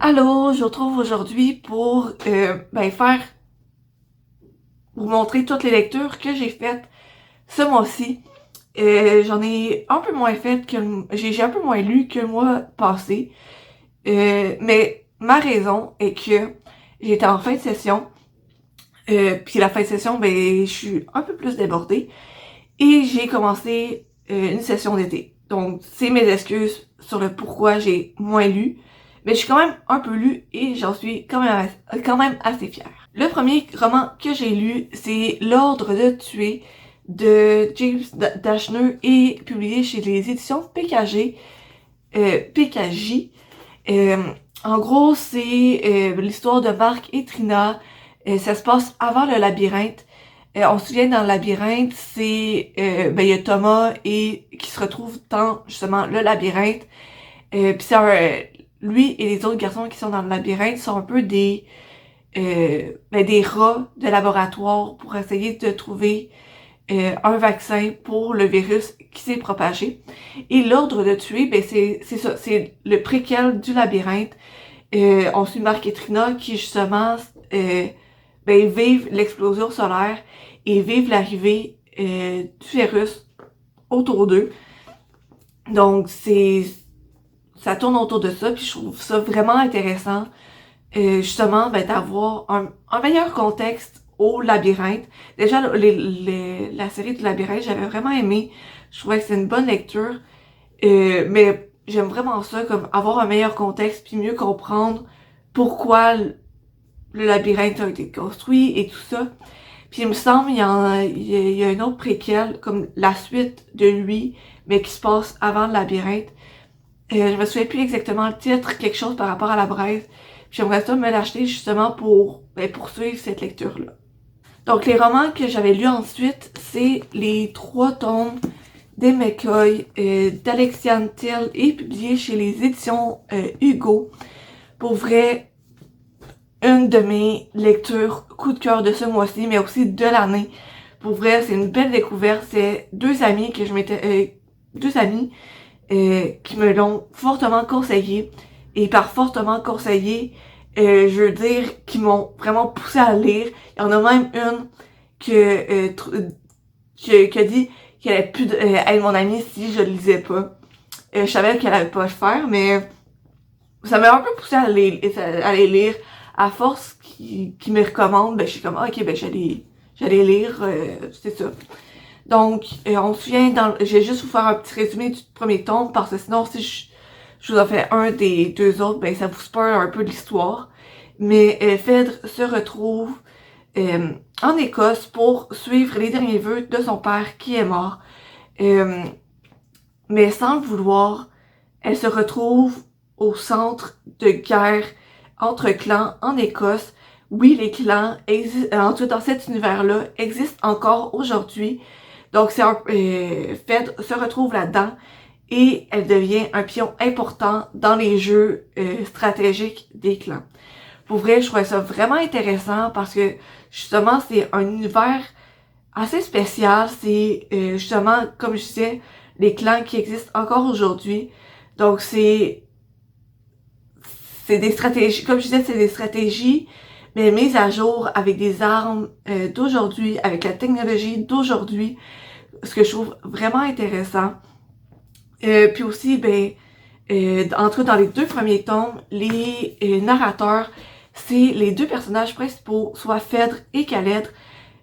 Allô, je vous retrouve aujourd'hui pour vous montrer toutes les lectures que j'ai faites ce mois-ci. J'en ai un peu moins fait j'ai un peu moins lu que le mois passé. Mais ma raison est que j'étais en fin de session. Puis la fin de session, je suis un peu plus débordée. Et j'ai commencé une session d'été. Donc, c'est mes excuses sur le pourquoi j'ai moins lu. Mais je suis quand même un peu lu et j'en suis quand même assez fière. Le premier roman que j'ai lu, c'est L'Ordre de tuer de James Dashner et publié chez les éditions PKJ. Euh, En gros, c'est l'histoire de Marc et Trina. Ça se passe avant le labyrinthe. On se souvient dans le labyrinthe, il y a Thomas et qui se retrouve dans justement le labyrinthe. Puis lui et les autres garçons qui sont dans le labyrinthe sont un peu des rats de laboratoire pour essayer de trouver un vaccin pour le virus qui s'est propagé. Et l'ordre de tuer, c'est ça, c'est le préquel du labyrinthe. On suit Marc et Trina qui justement vivent l'explosion solaire et vivent l'arrivée du virus autour d'eux. Donc ça tourne autour de ça, puis je trouve ça vraiment intéressant justement d'avoir un meilleur contexte au labyrinthe. Déjà la série du labyrinthe, j'avais vraiment aimé. Je trouvais que c'est une bonne lecture. Mais j'aime vraiment ça, comme avoir un meilleur contexte puis mieux comprendre pourquoi le labyrinthe a été construit et tout ça. Puis il me semble il y a une autre préquelle, comme la suite de lui, mais qui se passe avant le labyrinthe. Je me souviens plus exactement le titre, quelque chose par rapport à la braise. Puis j'aimerais ça me l'acheter justement pour poursuivre cette lecture-là. Donc les romans que j'avais lus ensuite, c'est les 3 tomes des McCoy d'Alexiane Till et publié chez les éditions Hugo. Pour vrai, une de mes lectures coup de cœur de ce mois-ci, mais aussi de l'année. Pour vrai, c'est une belle découverte. C'est deux amis qui me l'ont fortement conseillé. Et par fortement conseillé, je veux dire qu'ils m'ont vraiment poussé à lire. Il y en a même une qui a dit qu'elle avait plus être mon amie si je le lisais pas. Je savais qu'elle allait pas le faire, mais ça m'a un peu poussé à les lire. À force qu'ils me recommandent, je suis comme, ok, j'allais lire, c'est ça. Donc, on se souvient, je vais juste vous faire un petit résumé du premier tome, parce que sinon, si je vous en fais un des deux autres, ça vous spoil un peu de l'histoire. Mais Phèdre se retrouve en Écosse pour suivre les derniers vœux de son père qui est mort. Mais sans le vouloir, elle se retrouve au centre de guerre entre clans en Écosse. Oui, les clans en tout dans cet univers-là existent encore aujourd'hui. Donc, Fed se retrouve là-dedans et elle devient un pion important dans les jeux stratégiques des clans. Pour vrai, je trouvais ça vraiment intéressant parce que justement, c'est un univers assez spécial. C'est justement, comme je disais, les clans qui existent encore aujourd'hui. Donc c'est des stratégies, comme je disais, c'est des stratégies, mais mises à jour avec des armes d'aujourd'hui, avec la technologie d'aujourd'hui, ce que je trouve vraiment intéressant. Puis aussi, entre dans les 2 premiers tomes, les narrateurs, c'est les 2 personnages principaux, soit Phèdre et Khaled.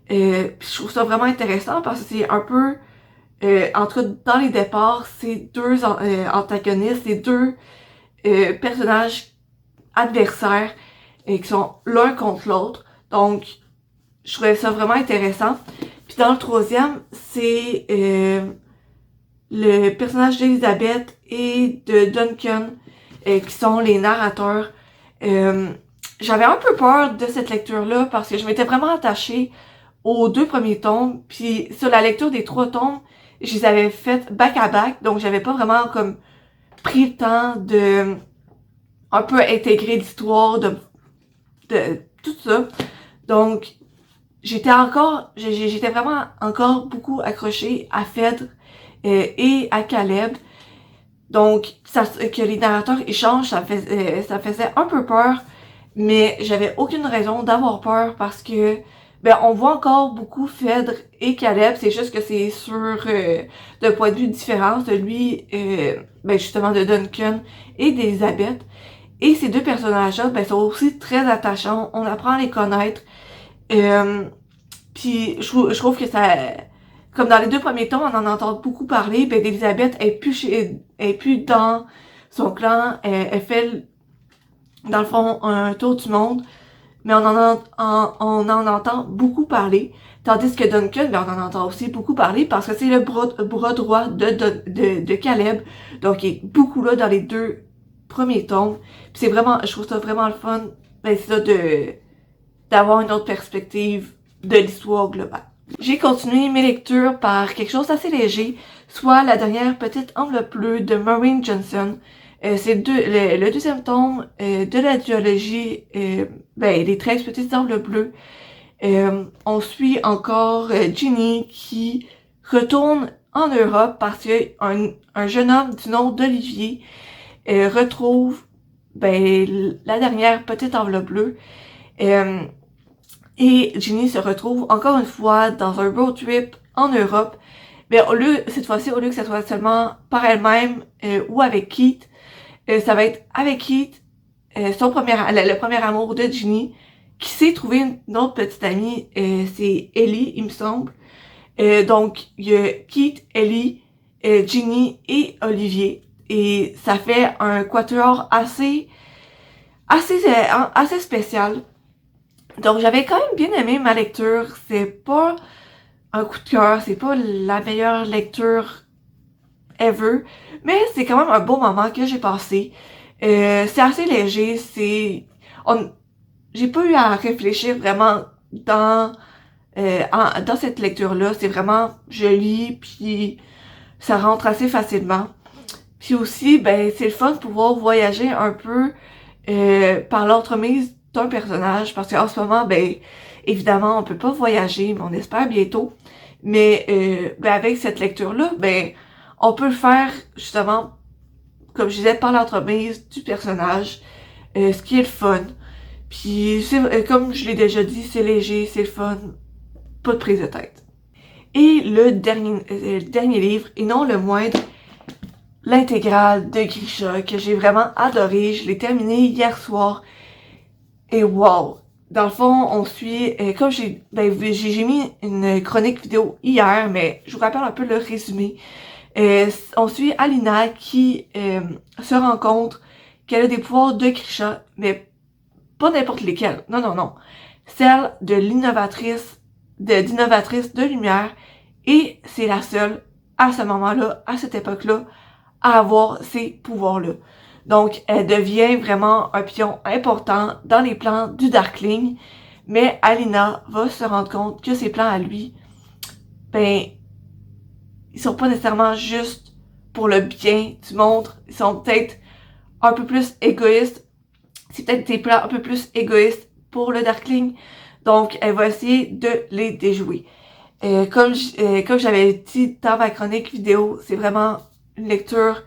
Puis je trouve ça vraiment intéressant parce que c'est un peu, entre dans les départs, ces deux antagonistes, ces deux personnages adversaires qui sont l'un contre l'autre. Donc, je trouvais ça vraiment intéressant. Puis dans le troisième, c'est le personnage d'Elizabeth et de Duncan qui sont les narrateurs. J'avais un peu peur de cette lecture-là parce que je m'étais vraiment attachée aux 2 premiers tomes. Puis sur la lecture des 3 tomes, je les avais faites back à back. Donc j'avais pas vraiment comme pris le temps de un peu intégrer l'histoire de tout ça. Donc j'étais vraiment encore beaucoup accrochée à Phèdre et à Caleb. Donc, que les narrateurs échangent, ça faisait un peu peur, mais j'avais aucune raison d'avoir peur parce que, ben, on voit encore beaucoup Phèdre et Caleb, c'est juste que c'est sur d'un point de vue différent, celui, ben, justement, de Duncan et d'Elizabeth. Et ces deux personnages-là, ben, sont aussi très attachants, on apprend à les connaître, puis je trouve que ça... Comme dans les deux premiers tomes, on en entend beaucoup parler, ben d'Elizabeth est plus dans son clan, elle fait, dans le fond, un tour du monde, mais on en entend beaucoup parler. Tandis que Duncan, ben, on en entend aussi beaucoup parler parce que c'est le bras droit de Caleb, donc il est beaucoup là dans les deux premiers tomes. Puis c'est vraiment, je trouve ça vraiment le fun, ben c'est ça, d'avoir une autre perspective de l'histoire globale. J'ai continué mes lectures par quelque chose d'assez léger, soit La dernière petite enveloppe bleue de Maureen Johnson. C'est le deuxième tome de la duologie, ben, les 13 petites enveloppes bleues. On suit encore Ginny qui retourne en Europe parce qu'un jeune homme du nom d'Olivier retrouve ben, la dernière petite enveloppe bleue. Et Ginny se retrouve encore une fois dans un road trip en Europe. Mais cette fois-ci, au lieu que ça soit seulement par elle-même ou avec Keith, ça va être avec Keith, le premier amour de Ginny, qui s'est trouvé une autre petite amie, c'est Ellie, il me semble. Donc, il y a Keith, Ellie, Ginny et Olivier. Et ça fait un quatuor assez spécial. Donc, j'avais quand même bien aimé ma lecture. C'est pas un coup de cœur, c'est pas la meilleure lecture ever, mais c'est quand même un beau moment que j'ai passé. C'est assez léger, j'ai pas eu à réfléchir vraiment dans cette lecture-là. C'est vraiment, je lis, puis ça rentre assez facilement. Puis aussi, ben, c'est le fun de pouvoir voyager un peu par l'entremise d'un personnage, parce qu'en ce moment, ben, évidemment, on peut pas voyager, mais on espère bientôt. Mais ben, avec cette lecture-là, ben, on peut le faire, justement, comme je disais, par l'entremise du personnage, ce qui est le fun. Puis, comme je l'ai déjà dit, c'est léger, c'est le fun, pas de prise de tête. Et le dernier livre, et non le moindre, l'intégrale de Grisha, que j'ai vraiment adoré. Je l'ai terminé hier soir. Et wow! Dans le fond, on suit, comme j'ai mis une chronique vidéo hier, mais je vous rappelle un peu le résumé. On suit Alina qui se rend compte qu'elle a des pouvoirs de Grisha, mais pas n'importe lesquels. Non, non, non. Celle de d'innovatrice de lumière. Et c'est la seule, à ce moment-là, à cette époque-là, à avoir ces pouvoirs-là. Donc, elle devient vraiment un pion important dans les plans du Darkling, mais Alina va se rendre compte que ses plans à lui, ben, ils sont pas nécessairement juste pour le bien du monde, ils sont peut-être un peu plus égoïstes, c'est peut-être des plans un peu plus égoïstes pour le Darkling, donc elle va essayer de les déjouer. Comme j'avais dit dans ma chronique vidéo, c'est vraiment une lecture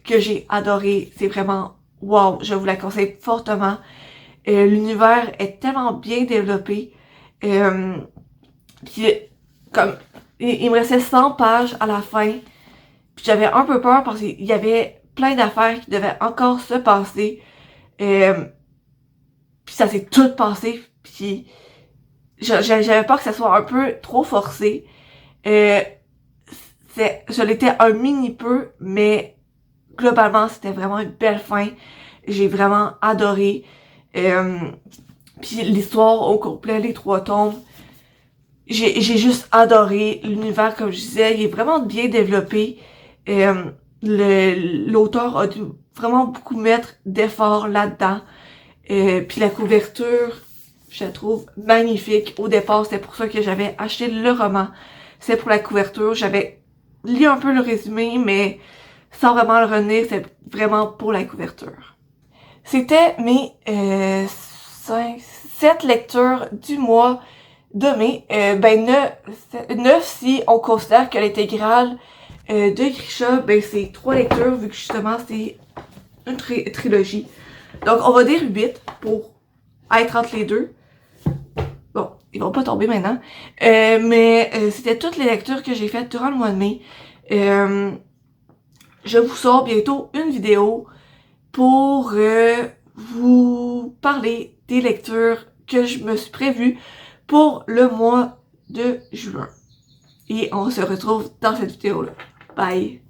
que j'ai adorée. C'est vraiment wow, je vous la conseille fortement. L'univers est tellement bien développé. Puis comme il me restait 100 pages à la fin. Puis j'avais un peu peur parce qu'il y avait plein d'affaires qui devaient encore se passer. Puis ça s'est tout passé. Puis j'avais peur que ça soit un peu trop forcé. Je l'étais un mini peu, mais globalement, c'était vraiment une belle fin. J'ai vraiment adoré. Puis l'histoire au complet, les 3 tomes, j'ai juste adoré. L'univers, comme je disais, il est vraiment bien développé. L'auteur a dû vraiment beaucoup mettre d'efforts là-dedans. Puis la couverture, je la trouve magnifique. Au départ, c'était pour ça que j'avais acheté le roman. C'est pour la couverture. J'avais lu un peu le résumé, mais sans vraiment le relire, c'est vraiment pour la couverture. C'était mes 7 lectures du mois de mai. 9 si on considère que l'intégrale de Grisha, ben c'est 3 lectures, vu que justement c'est une trilogie. Donc on va dire 8 pour être entre les deux. Bon, ils vont pas tomber maintenant. Mais c'était toutes les lectures que j'ai faites durant le mois de mai. Je vous sors bientôt une vidéo pour vous parler des lectures que je me suis prévues pour le mois de juin. Et on se retrouve dans cette vidéo-là. Bye!